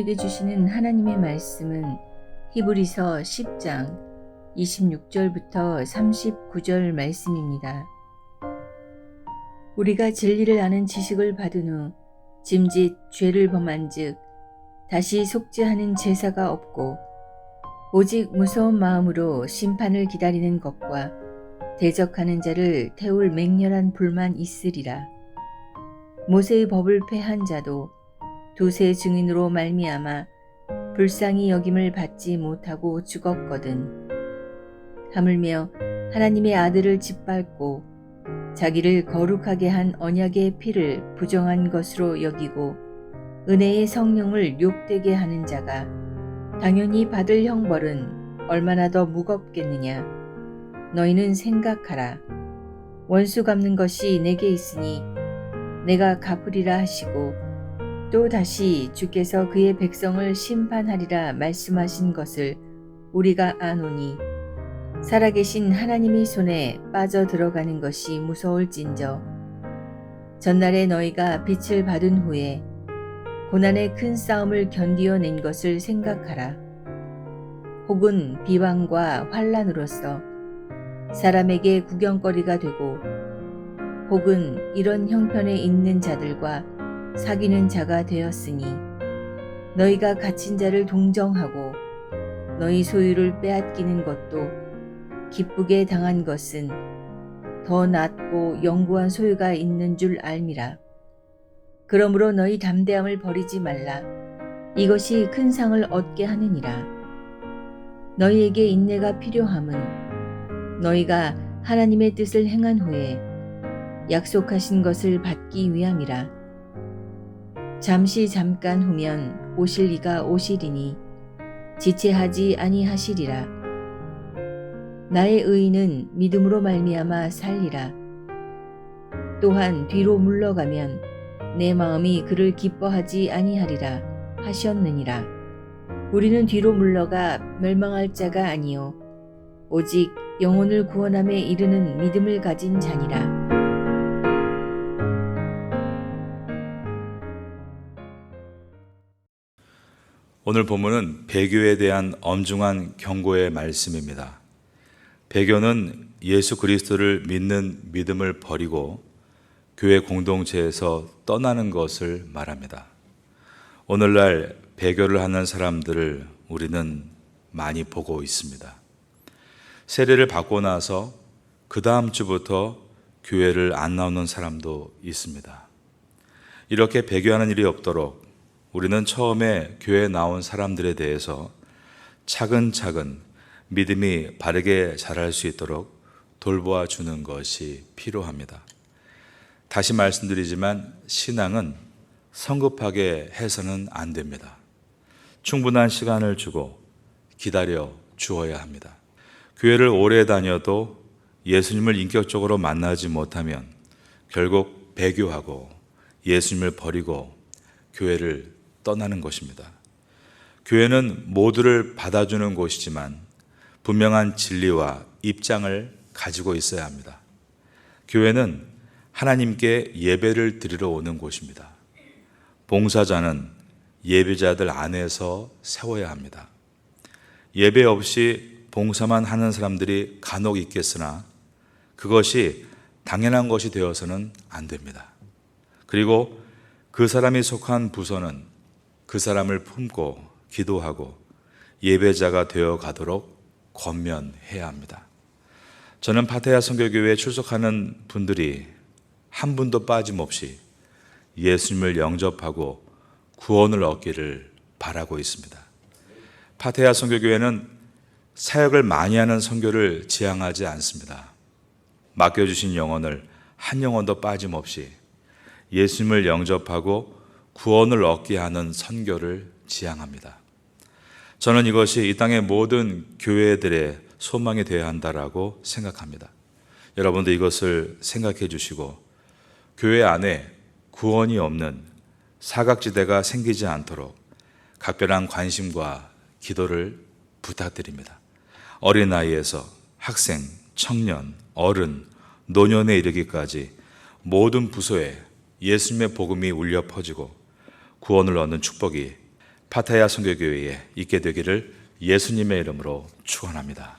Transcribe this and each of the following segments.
우리에게 주시는 하나님의 말씀은 히브리서 10장 26절부터 39절 말씀입니다. 우리가 진리를 아는 지식을 받은 후 짐짓 죄를 범한 즉 다시 속죄하는 제사가 없고 오직 무서운 마음으로 심판을 기다리는 것과 대적하는 자를 태울 맹렬한 불만 있으리라. 모세의 법을 폐한 자도 두세 증인으로 말미암아 불쌍히 여김을 받지 못하고 죽었거든. 하물며 하나님의 아들을 짓밟고 자기를 거룩하게 한 언약의 피를 부정한 것으로 여기고 은혜의 성령을 욕되게 하는 자가 당연히 받을 형벌은 얼마나 더 무겁겠느냐. 너희는 생각하라. 원수 갚는 것이 내게 있으니 내가 갚으리라 하시고 또 다시 주께서 그의 백성을 심판하리라 말씀하신 것을 우리가 아노니 살아계신 하나님의 손에 빠져 들어가는 것이 무서울진저 전날에 너희가 빛을 받은 후에 고난의 큰 싸움을 견디어낸 것을 생각하라. 혹은 비방과 환난으로서 사람에게 구경거리가 되고 혹은 이런 형편에 있는 자들과 사귀는 자가 되었으니 너희가 갇힌 자를 동정하고 너희 소유를 빼앗기는 것도 기쁘게 당한 것은 더 낫고 영구한 소유가 있는 줄 알미라. 그러므로 너희 담대함을 버리지 말라. 이것이 큰 상을 얻게 하느니라. 너희에게 인내가 필요함은 너희가 하나님의 뜻을 행한 후에 약속하신 것을 받기 위함이라. 잠깐 후면 오실 이가 오시리니 지체하지 아니하시리라. 나의 의인은 믿음으로 말미암아 살리라. 또한 뒤로 물러가면 내 마음이 그를 기뻐하지 아니하리라 하셨느니라. 우리는 뒤로 물러가 멸망할 자가 아니요 오직 영혼을 구원함에 이르는 믿음을 가진 자니라. 오늘 본문은 배교에 대한 엄중한 경고의 말씀입니다. 배교는 예수 그리스도를 믿는 믿음을 버리고 교회 공동체에서 떠나는 것을 말합니다. 오늘날 배교를 하는 사람들을 우리는 많이 보고 있습니다. 세례를 받고 나서 그 다음 주부터 교회를 안 나오는 사람도 있습니다. 이렇게 배교하는 일이 없도록 우리는 처음에 교회에 나온 사람들에 대해서 차근차근 믿음이 바르게 자랄 수 있도록 돌보아 주는 것이 필요합니다. 다시 말씀드리지만 신앙은 성급하게 해서는 안 됩니다. 충분한 시간을 주고 기다려 주어야 합니다. 교회를 오래 다녀도 예수님을 인격적으로 만나지 못하면 결국 배교하고 예수님을 버리고 교회를 떠나는 것입니다. 교회는 모두를 받아주는 곳이지만 분명한 진리와 입장을 가지고 있어야 합니다. 교회는 하나님께 예배를 드리러 오는 곳입니다. 봉사자는 예배자들 안에서 세워야 합니다. 예배 없이 봉사만 하는 사람들이 간혹 있겠으나 그것이 당연한 것이 되어서는 안 됩니다. 그리고 그 사람이 속한 부서는 그 사람을 품고 기도하고 예배자가 되어 가도록 권면해야 합니다. 저는 파테야 선교교회에 출석하는 분들이 한 분도 빠짐없이 예수님을 영접하고 구원을 얻기를 바라고 있습니다. 파테야 선교교회는 사역을 많이 하는 선교를 지향하지 않습니다. 맡겨주신 영혼을 한 영혼도 빠짐없이 예수님을 영접하고 구원을 얻게 하는 선교를 지향합니다. 저는 이것이 이 땅의 모든 교회들의 소망이 되어야 한다라고 생각합니다. 여러분도 이것을 생각해 주시고 교회 안에 구원이 없는 사각지대가 생기지 않도록 각별한 관심과 기도를 부탁드립니다. 어린 나이에서 학생, 청년, 어른, 노년에 이르기까지 모든 부서에 예수님의 복음이 울려 퍼지고 구원을 얻는 축복이 파타야 선교교회에 있게 되기를 예수님의 이름으로 축원합니다.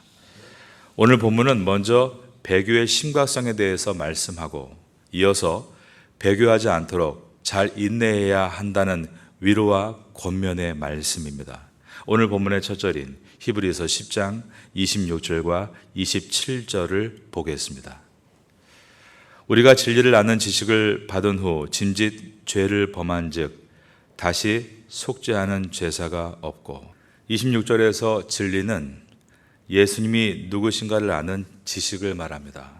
오늘 본문은 먼저 배교의 심각성에 대해서 말씀하고 이어서 배교하지 않도록 잘 인내해야 한다는 위로와 권면의 말씀입니다. 오늘 본문의 첫 절인 히브리서 10장 26절과 27절을 보겠습니다. 우리가 진리를 아는 지식을 받은 후 짐짓 죄를 범한 즉 다시 속죄하는 제사가 없고, 26절에서 진리는 예수님이 누구신가를 아는 지식을 말합니다.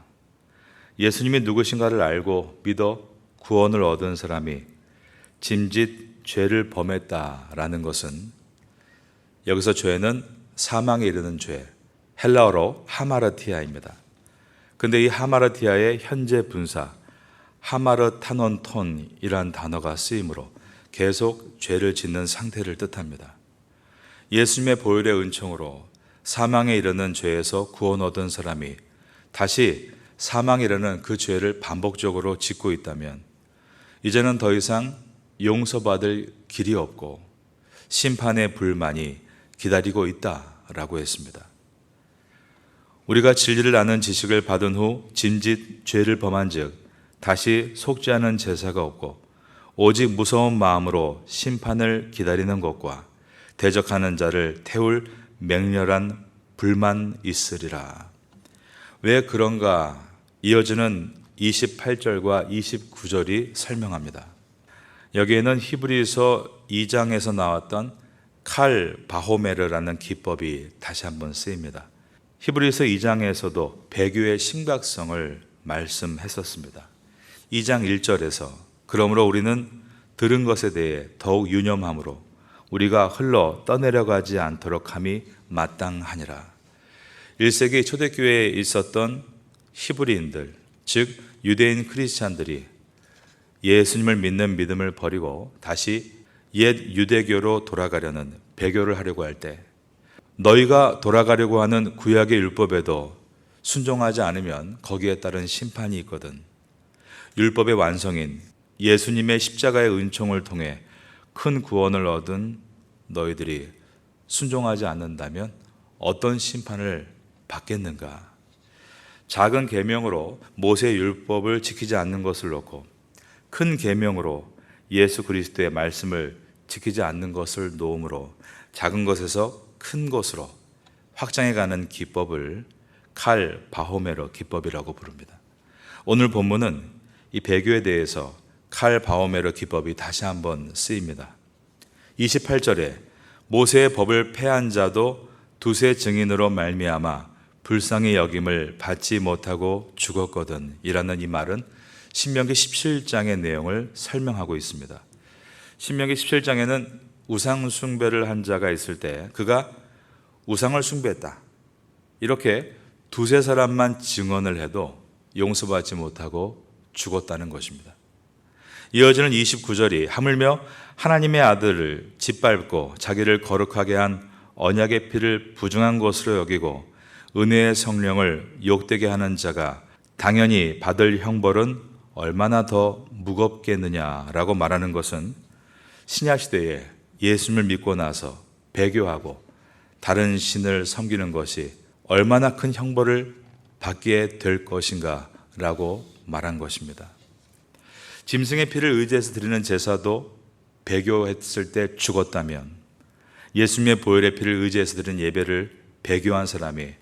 예수님이 누구신가를 알고 믿어 구원을 얻은 사람이 짐짓 죄를 범했다라는 것은, 여기서 죄는 사망에 이르는 죄, 헬라어로 하마르티아입니다. 근데 이 하마르티아의 현재 분사 하마르타논톤이란 단어가 쓰이므로 계속 죄를 짓는 상태를 뜻합니다. 예수님의 보혈의 은총으로 사망에 이르는 죄에서 구원 얻은 사람이 다시 사망에 이르는 그 죄를 반복적으로 짓고 있다면 이제는 더 이상 용서받을 길이 없고 심판의 불만이 기다리고 있다라고 했습니다. 우리가 진리를 아는 지식을 받은 후 짐짓 죄를 범한 즉 다시 속죄하는 제사가 없고 오직 무서운 마음으로 심판을 기다리는 것과 대적하는 자를 태울 맹렬한 불만 있으리라. 왜 그런가? 이어지는 28절과 29절이 설명합니다. 여기에는 히브리서 2장에서 나왔던 칼 바호메르라는 기법이 다시 한번 쓰입니다. 히브리서 2장에서도 배교의 심각성을 말씀했었습니다. 2장 1절에서 그러므로 우리는 들은 것에 대해 더욱 유념함으로 우리가 흘러 떠내려가지 않도록 함이 마땅하니라. 1세기 초대교회에 있었던 히브리인들, 즉 유대인 크리스찬들이 예수님을 믿는 믿음을 버리고 다시 옛 유대교로 돌아가려는 배교를 하려고 할 때 너희가 돌아가려고 하는 구약의 율법에도 순종하지 않으면 거기에 따른 심판이 있거든. 율법의 완성인 예수님의 십자가의 은총을 통해 큰 구원을 얻은 너희들이 순종하지 않는다면 어떤 심판을 받겠는가? 작은 계명으로 모세의 율법을 지키지 않는 것을 놓고 큰 계명으로 예수 그리스도의 말씀을 지키지 않는 것을 놓음으로 작은 것에서 큰 것으로 확장해가는 기법을 칼 바호메르 기법이라고 부릅니다. 오늘 본문은 이 배교에 대해서 칼 바호메르 기법이 다시 한번 쓰입니다. 28절에 모세의 법을 폐한 자도 두세 증인으로 말미암아 불쌍히 여김을 받지 못하고 죽었거든 이라는 이 말은 신명기 17장의 내용을 설명하고 있습니다. 신명기 17장에는 우상 숭배를 한 자가 있을 때 그가 우상을 숭배했다, 이렇게 두세 사람만 증언을 해도 용서받지 못하고 죽었다는 것입니다. 이어지는 29절이 하물며 하나님의 아들을 짓밟고 자기를 거룩하게 한 언약의 피를 부정한 것으로 여기고 은혜의 성령을 욕되게 하는 자가 당연히 받을 형벌은 얼마나 더 무겁겠느냐라고 말하는 것은 신약 시대에 예수님을 믿고 나서 배교하고 다른 신을 섬기는 것이 얼마나 큰 형벌을 받게 될 것인가 라고 말한 것입니다. 짐승의 피를 의지해서 드리는 제사도 배교했을 때 죽었다면 예수님의 보혈의 피를 의지해서 드리는 예배를 배교한 사람이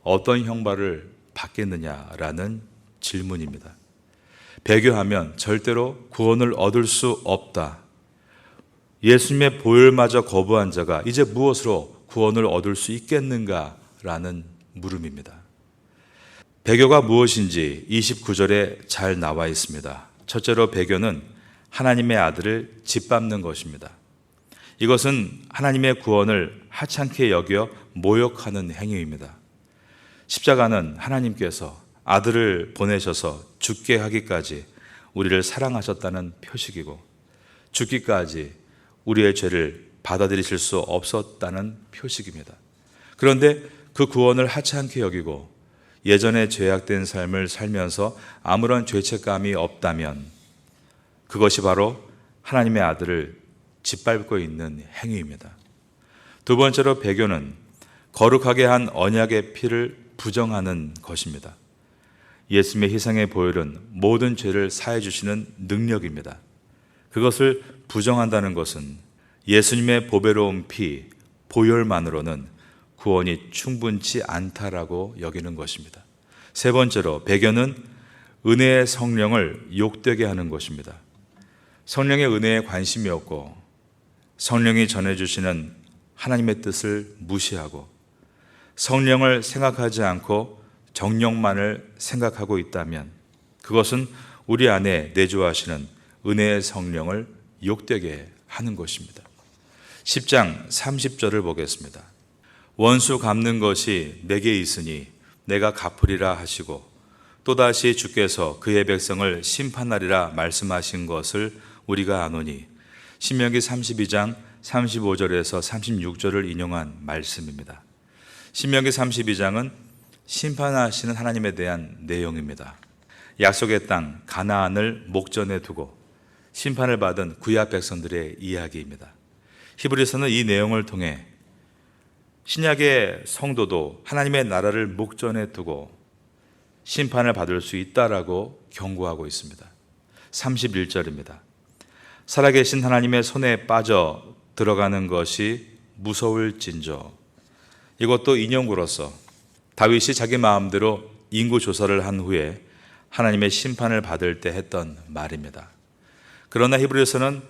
어떤 형벌을 받겠느냐라는 질문입니다. 배교하면 절대로 구원을 얻을 수 없다. 예수님의 보혈마저 거부한 자가 이제 무엇으로 구원을 얻을 수 있겠는가라는 물음입니다. 배교가 무엇인지 29절에 잘 나와 있습니다. 첫째로 배교는 하나님의 아들을 짓밟는 것입니다. 이것은 하나님의 구원을 하찮게 여겨 모욕하는 행위입니다. 십자가는 하나님께서 아들을 보내셔서 죽게 하기까지 우리를 사랑하셨다는 표식이고 죽기까지 우리의 죄를 받아들이실 수 없었다는 표식입니다. 그런데 그 구원을 하찮게 여기고 예전에 죄악된 삶을 살면서 아무런 죄책감이 없다면 그것이 바로 하나님의 아들을 짓밟고 있는 행위입니다. 두 번째로 배교는 거룩하게 한 언약의 피를 부정하는 것입니다. 예수님의 희생의 보혈은 모든 죄를 사해 주시는 능력입니다. 그것을 부정한다는 것은 예수님의 보배로운 피, 보혈만으로는 구원이 충분치 않다라고 여기는 것입니다. 세 번째로 배교는 은혜의 성령을 욕되게 하는 것입니다. 성령의 은혜에 관심이 없고 성령이 전해주시는 하나님의 뜻을 무시하고 성령을 생각하지 않고 정령만을 생각하고 있다면 그것은 우리 안에 내주하시는 은혜의 성령을 욕되게 하는 것입니다. 10장 30절을 보겠습니다. 원수 갚는 것이 내게 있으니 내가 갚으리라 하시고 또다시 주께서 그의 백성을 심판하리라 말씀하신 것을 우리가 아노니 신명기 32장 35절에서 36절을 인용한 말씀입니다. 신명기 32장은 심판하시는 하나님에 대한 내용입니다. 약속의 땅 가나안을 목전에 두고 심판을 받은 구약 백성들의 이야기입니다. 히브리서는 이 내용을 통해 신약의 성도도 하나님의 나라를 목전에 두고 심판을 받을 수 있다라고 경고하고 있습니다. 31절입니다. 살아계신 하나님의 손에 빠져 들어가는 것이 무서울진저. 이것도 인용구로서 다윗이 자기 마음대로 인구 조사를 한 후에 하나님의 심판을 받을 때 했던 말입니다. 그러나 히브리서는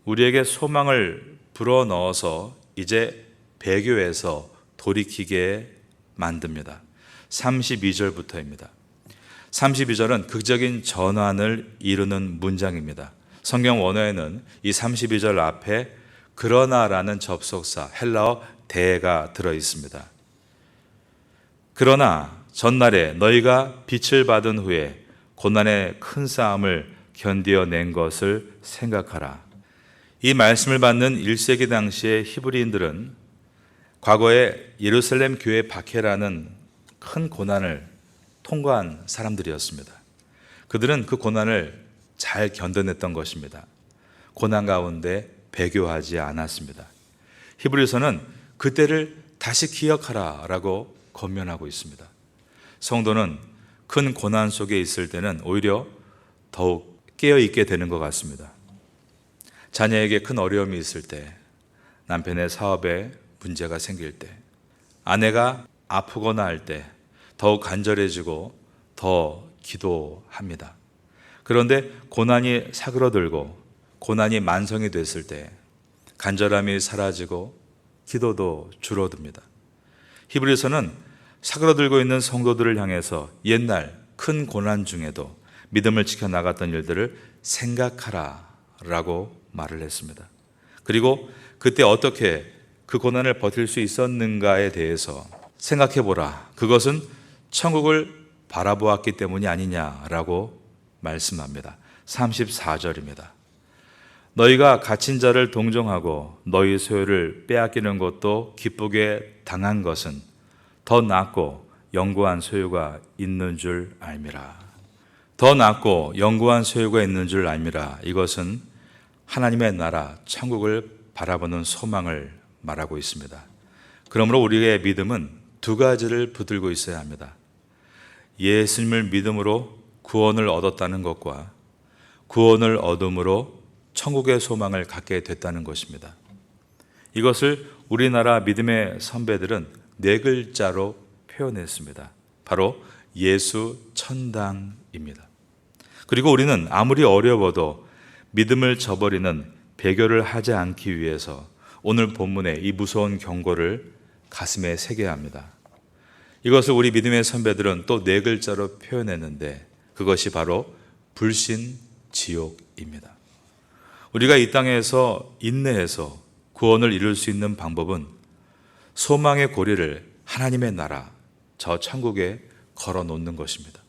우리에게 소망을 불어넣어서 이제 배교에서 돌이키게 만듭니다. 32절부터입니다. 32절은 극적인 전환을 이루는 문장입니다. 성경 원어에는 이 32절 앞에 그러나라는 접속사 헬라어 대가 들어 있습니다. 그러나 전날에 너희가 빛을 받은 후에 고난의 큰 싸움을 견디어낸 것을 생각하라. 이 말씀을 받는 1세기 당시의 히브리인들은 과거에 예루살렘 교회 박해라는 큰 고난을 통과한 사람들이었습니다. 그들은 그 고난을 잘 견뎌냈던 것입니다. 고난 가운데 배교하지 않았습니다. 히브리서는 그때를 다시 기억하라 라고 권면하고 있습니다. 성도는 큰 고난 속에 있을 때는 오히려 더욱 깨어있게 되는 것 같습니다. 자녀에게 큰 어려움이 있을 때, 남편의 사업에 문제가 생길 때, 아내가 아프거나 할 때 더욱 간절해지고 더 기도합니다. 그런데 고난이 사그러들고 고난이 만성이 됐을 때 간절함이 사라지고 기도도 줄어듭니다. 히브리서는 사그러들고 있는 성도들을 향해서 옛날 큰 고난 중에도 믿음을 지켜나갔던 일들을 생각하라 라고 말을 했습니다. 그리고 그때 어떻게 그 고난을 버틸 수 있었는가에 대해서 생각해보라. 그것은 천국을 바라보았기 때문이 아니냐라고 말씀합니다. 34절입니다. 너희가 갇힌 자를 동정하고 너희 소유를 빼앗기는 것도 기쁘게 당한 것은 더 낫고 영구한 소유가 있는 줄 알미라. 더 낫고 영구한 소유가 있는 줄 알미라. 이것은 하나님의 나라 천국을 바라보는 소망을 말하고 있습니다. 그러므로 우리의 믿음은 두 가지를 붙들고 있어야 합니다. 예수님을 믿음으로 구원을 얻었다는 것과 구원을 얻음으로 천국의 소망을 갖게 됐다는 것입니다. 이것을 우리나라 믿음의 선배들은 네 글자로 표현했습니다. 바로 예수 천당입니다. 그리고 우리는 아무리 어려워도 믿음을 저버리는 배교를 하지 않기 위해서 오늘 본문의 이 무서운 경고를 가슴에 새겨야 합니다. 이것을 우리 믿음의 선배들은 또 네 글자로 표현했는데 그것이 바로 불신지옥입니다. 우리가 이 땅에서 인내해서 구원을 이룰 수 있는 방법은 소망의 고리를 하나님의 나라, 저 천국에 걸어 놓는 것입니다.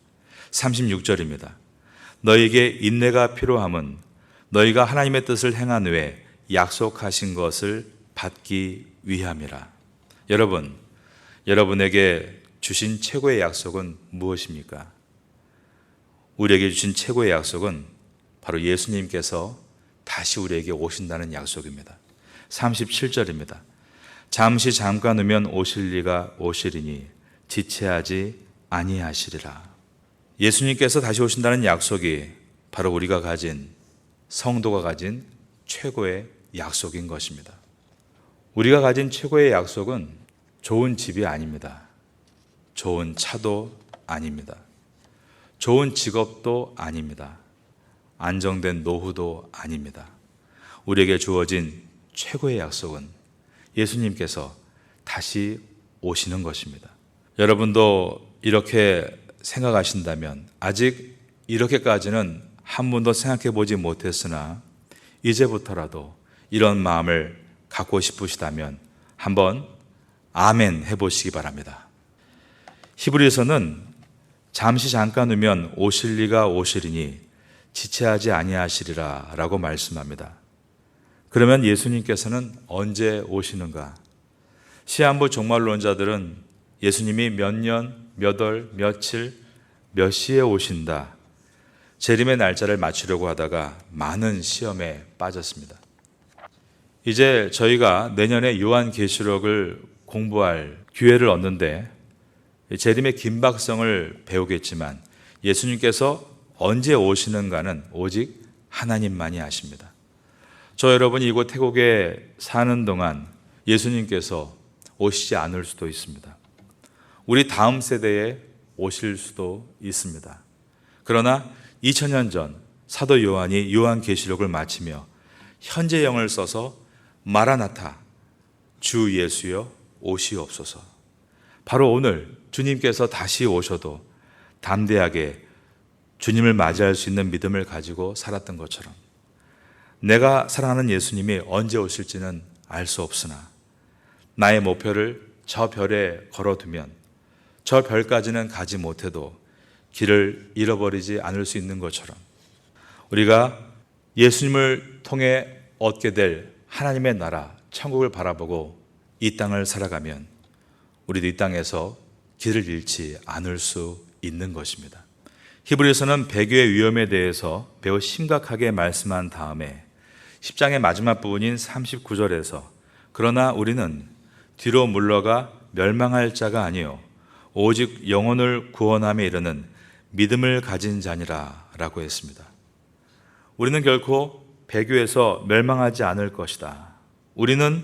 36절입니다. 너에게 인내가 필요함은 너희가 하나님의 뜻을 행한 후에 약속하신 것을 받기 위함이라. 여러분, 여러분에게 주신 최고의 약속은 무엇입니까? 우리에게 주신 최고의 약속은 바로 예수님께서 다시 우리에게 오신다는 약속입니다. 37절입니다. 잠시 잠깐 후면 오실 이가 오시리니 지체하지 아니하시리라. 예수님께서 다시 오신다는 약속이 바로 우리가 가진, 성도가 가진 최고의 약속인 것입니다. 우리가 가진 최고의 약속은 좋은 집이 아닙니다. 좋은 차도 아닙니다. 좋은 직업도 아닙니다. 안정된 노후도 아닙니다. 우리에게 주어진 최고의 약속은 예수님께서 다시 오시는 것입니다. 여러분도 이렇게 생각하신다면, 아직 이렇게까지는 한 번도 생각해 보지 못했으나 이제부터라도 이런 마음을 갖고 싶으시다면 한번 아멘 해보시기 바랍니다. 히브리서는 잠시 잠깐 후면 오실 이가 오시리니 지체하지 아니하시리라 라고 말씀합니다. 그러면 예수님께서는 언제 오시는가? 시한부 종말론자들은 예수님이 몇 년, 몇 월, 며칠, 몇 시에 오신다, 재림의 날짜를 맞추려고 하다가 많은 시험에 빠졌습니다. 이제 저희가 내년에 요한계시록을 공부할 기회를 얻는데 재림의 긴박성을 배우겠지만 예수님께서 언제 오시는가는 오직 하나님만이 아십니다. 저 여러분이 이곳 태국에 사는 동안 예수님께서 오시지 않을 수도 있습니다. 우리 다음 세대에 오실 수도 있습니다. 그러나 2000년 전 사도 요한이 요한계시록을 마치며 현재형을 써서 마라나타, 주 예수여 오시옵소서. 바로 오늘 주님께서 다시 오셔도 담대하게 주님을 맞이할 수 있는 믿음을 가지고 살았던 것처럼, 내가 사랑하는 예수님이 언제 오실지는 알 수 없으나 나의 목표를 저 별에 걸어두면 저 별까지는 가지 못해도 길을 잃어버리지 않을 수 있는 것처럼, 우리가 예수님을 통해 얻게 될 하나님의 나라, 천국을 바라보고 이 땅을 살아가면 우리도 이 땅에서 길을 잃지 않을 수 있는 것입니다. 히브리서는 배교의 위험에 대해서 매우 심각하게 말씀한 다음에 10장의 마지막 부분인 39절에서 그러나 우리는 뒤로 물러가 멸망할 자가 아니요 오직 영혼을 구원함에 이르는 믿음을 가진 자니라 라고 했습니다. 우리는 결코 배교에서 멸망하지 않을 것이다. 우리는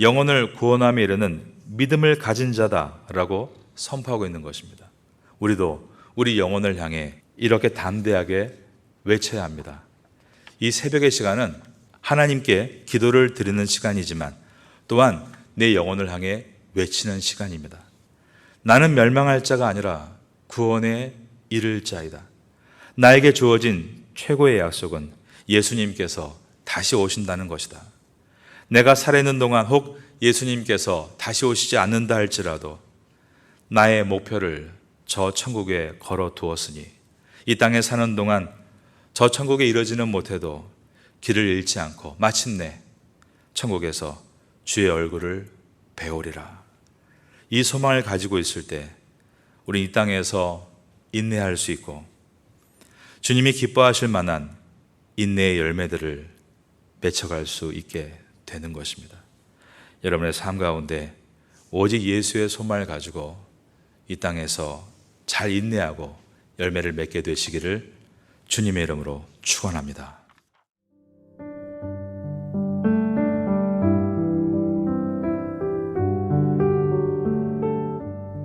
영혼을 구원함에 이르는 믿음을 가진 자다 라고 선포하고 있는 것입니다. 우리도 우리 영혼을 향해 이렇게 담대하게 외쳐야 합니다. 이 새벽의 시간은 하나님께 기도를 드리는 시간이지만 또한 내 영혼을 향해 외치는 시간입니다. 나는 멸망할 자가 아니라 구원에 이를 자이다. 나에게 주어진 최고의 약속은 예수님께서 다시 오신다는 것이다. 내가 살아있는 동안 혹 예수님께서 다시 오시지 않는다 할지라도 나의 목표를 저 천국에 걸어 두었으니 이 땅에 사는 동안 저 천국에 이르지는 못해도 길을 잃지 않고 마침내 천국에서 주의 얼굴을 배우리라. 이 소망을 가지고 있을 때 우리 이 땅에서 인내할 수 있고 주님이 기뻐하실 만한 인내의 열매들을 맺어갈 수 있게 되는 것입니다. 여러분의 삶 가운데 오직 예수의 소망을 가지고 이 땅에서 잘 인내하고 열매를 맺게 되시기를 주님의 이름으로 축원합니다.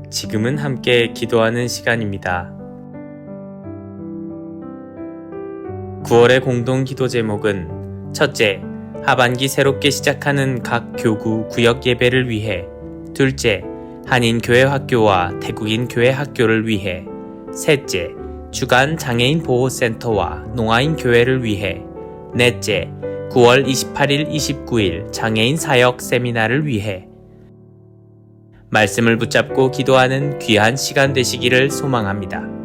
지금은 함께 기도하는 시간입니다. 9월의 공동 기도 제목은 첫째, 하반기 새롭게 시작하는 각 교구 구역 예배를 위해, 둘째, 한인 교회 학교와 태국인 교회 학교를 위해, 셋째, 주간 장애인 보호센터와 농아인 교회를 위해, 넷째, 9월 28일, 29일 장애인 사역 세미나를 위해. 말씀을 붙잡고 기도하는 귀한 시간 되시기를 소망합니다.